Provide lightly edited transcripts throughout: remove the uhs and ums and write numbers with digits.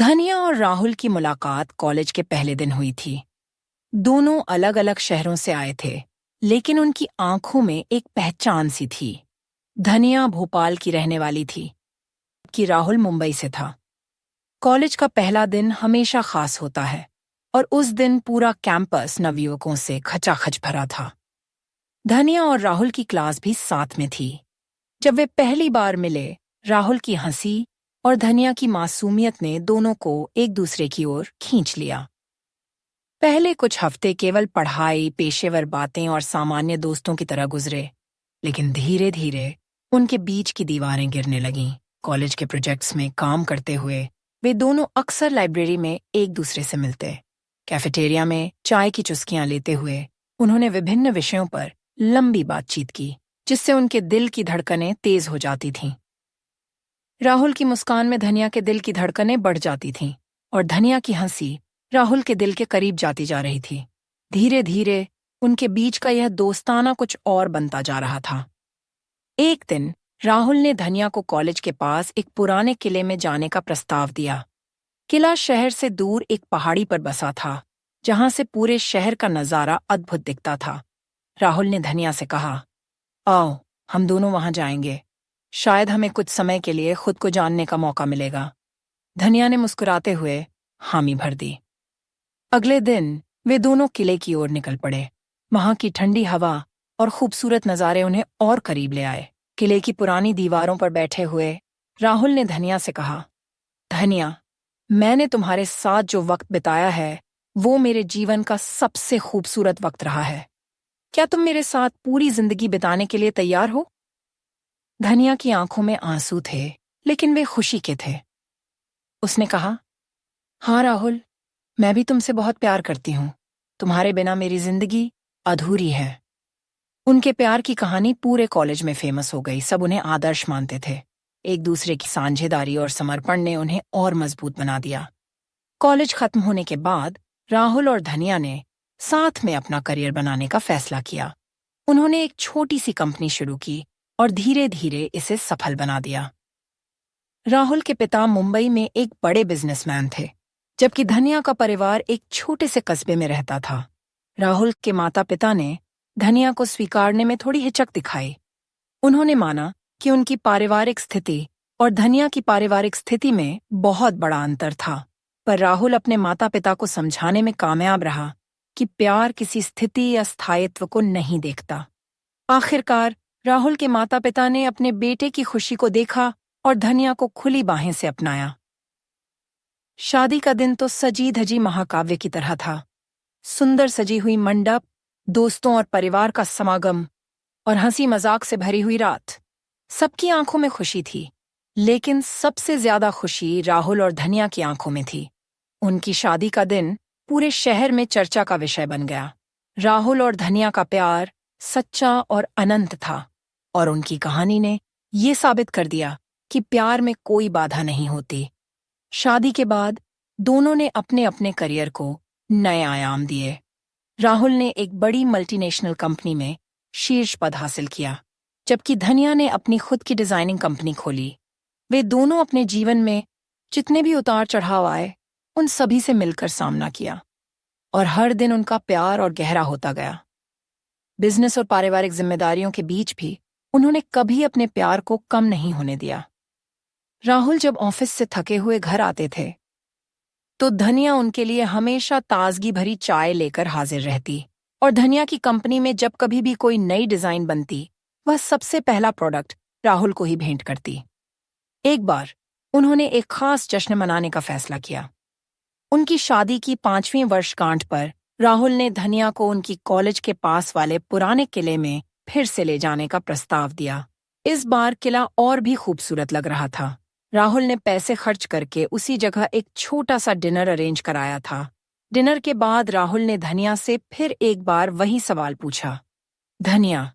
धनिया और राहुल की मुलाकात कॉलेज के पहले दिन हुई थी। दोनों अलग अलग शहरों से आए थे, लेकिन उनकी आंखों में एक पहचान सी थी। धनिया भोपाल की रहने वाली थी, कि राहुल मुंबई से था। कॉलेज का पहला दिन हमेशा खास होता है, और उस दिन पूरा कैंपस नवयुवकों से खचाखच भरा था। धनिया और राहुल की क्लास भी साथ में थी। जब वे पहली बार मिले, राहुल की हंसी और धनिया की मासूमियत ने दोनों को एक दूसरे की ओर खींच लिया। पहले कुछ हफ्ते केवल पढ़ाई, पेशेवर बातें और सामान्य दोस्तों की तरह गुजरे, लेकिन धीरे धीरे उनके बीच की दीवारें गिरने लगीं। कॉलेज के प्रोजेक्ट्स में काम करते हुए वे दोनों अक्सर लाइब्रेरी में एक दूसरे से मिलते। कैफेटेरिया में चाय की चुस्कियां लेते हुए उन्होंने विभिन्न विषयों पर लंबी बातचीत की, जिससे उनके दिल की धड़कनें तेज हो जाती थीं। राहुल की मुस्कान में धनिया के दिल की धड़कनें बढ़ जाती थीं, और धनिया की हंसी राहुल के दिल के करीब जाती जा रही थी। धीरे धीरे उनके बीच का यह दोस्ताना कुछ और बनता जा रहा था। एक दिन राहुल ने धनिया को कॉलेज के पास एक पुराने किले में जाने का प्रस्ताव दिया। किला शहर से दूर एक पहाड़ी पर बसा था, जहां से पूरे शहर का नजारा अद्भुत दिखता था। राहुल ने धनिया से कहा, आओ, हम दोनों वहां जाएंगे। शायद हमें कुछ समय के लिए खुद को जानने का मौका मिलेगा। धनिया ने मुस्कुराते हुए हामी भर दी। अगले दिन वे दोनों किले की ओर निकल पड़े। वहां की ठंडी हवा और खूबसूरत नज़ारे उन्हें और करीब ले आए। किले की पुरानी दीवारों पर बैठे हुए राहुल ने धनिया से कहा, धनिया, मैंने तुम्हारे साथ जो वक्त बिताया है वो मेरे जीवन का सबसे खूबसूरत वक्त रहा है। क्या तुम मेरे साथ पूरी जिंदगी बिताने के लिए तैयार हो? धनिया की आंखों में आंसू थे, लेकिन वे खुशी के थे। उसने कहा, हाँ राहुल, मैं भी तुमसे बहुत प्यार करती हूँ। तुम्हारे बिना मेरी जिंदगी अधूरी है। उनके प्यार की कहानी पूरे कॉलेज में फेमस हो गई। सब उन्हें आदर्श मानते थे। एक दूसरे की साझेदारी और समर्पण ने उन्हें और मजबूत बना दिया। कॉलेज खत्म होने के बाद राहुल और धनिया ने साथ में अपना करियर बनाने का फैसला किया। उन्होंने एक छोटी सी कंपनी शुरू की और धीरे धीरे इसे सफल बना दिया। राहुल के पिता मुंबई में एक बड़े बिजनेसमैन थे, जबकि धनिया का परिवार एक छोटे से कस्बे में रहता था। राहुल के माता पिता ने धनिया को स्वीकारने में थोड़ी हिचक दिखाई। उन्होंने माना कि उनकी पारिवारिक स्थिति और धनिया की पारिवारिक स्थिति में बहुत बड़ा अंतर था, पर राहुल अपने माता पिता को समझाने में कामयाब रहा कि प्यार किसी स्थिति या स्थायित्व को नहीं देखता। आखिरकार राहुल के माता पिता ने अपने बेटे की खुशी को देखा और धनिया को खुली बाहें से अपनाया। शादी का दिन तो सजी धजी महाकाव्य की तरह था। सुंदर सजी हुई मंडप, दोस्तों और परिवार का समागम और हंसी मजाक से भरी हुई रात। सबकी आंखों में खुशी थी, लेकिन सबसे ज्यादा खुशी राहुल और धनिया की आंखों में थी। उनकी शादी का दिन पूरे शहर में चर्चा का विषय बन गया। राहुल और धनिया का प्यार सच्चा और अनंत था, और उनकी कहानी ने ये साबित कर दिया कि प्यार में कोई बाधा नहीं होती। शादी के बाद दोनों ने अपने अपने करियर को नए आयाम दिए। राहुल ने एक बड़ी मल्टीनेशनल कंपनी में शीर्ष पद हासिल किया, जबकि धनिया ने अपनी खुद की डिजाइनिंग कंपनी खोली। वे दोनों अपने जीवन में जितने भी उतार चढ़ाव आए, उन सभी से मिलकर सामना किया, और हर दिन उनका प्यार और गहरा होता गया। बिजनेस और पारिवारिक जिम्मेदारियों के बीच भी उन्होंने कभी अपने प्यार को कम नहीं होने दिया। राहुल जब ऑफिस से थके हुए घर आते थे, तो धनिया उनके लिए हमेशा ताजगी भरी चाय लेकर हाजिर रहती, और धनिया की कंपनी में जब कभी भी कोई नई डिजाइन बनती, वह सबसे पहला प्रोडक्ट राहुल को ही भेंट करती। एक बार उन्होंने एक खास जश्न मनाने का फैसला किया। उनकी शादी की 5वीं वर्षगांठ पर राहुल ने धनिया को उनकी कॉलेज के पास वाले पुराने किले में फिर से ले जाने का प्रस्ताव दिया। इस बार किला और भी खूबसूरत लग रहा था। राहुल ने पैसे खर्च करके उसी जगह एक छोटा सा डिनर अरेंज कराया था। डिनर के बाद राहुल ने धनिया से फिर एक बार वही सवाल पूछा, धनिया,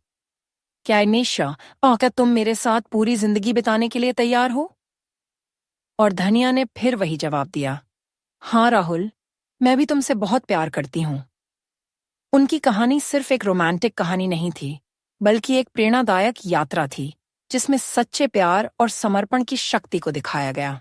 क्या तुम मेरे साथ पूरी जिंदगी बिताने के लिए तैयार हो? और धनिया ने फिर वही जवाब दिया, हाँ राहुल, मैं भी तुमसे बहुत प्यार करती हूँ। उनकी कहानी सिर्फ एक रोमांटिक कहानी नहीं थी, बल्कि एक प्रेरणादायक यात्रा थी, जिसमें सच्चे प्यार और समर्पण की शक्ति को दिखाया गया।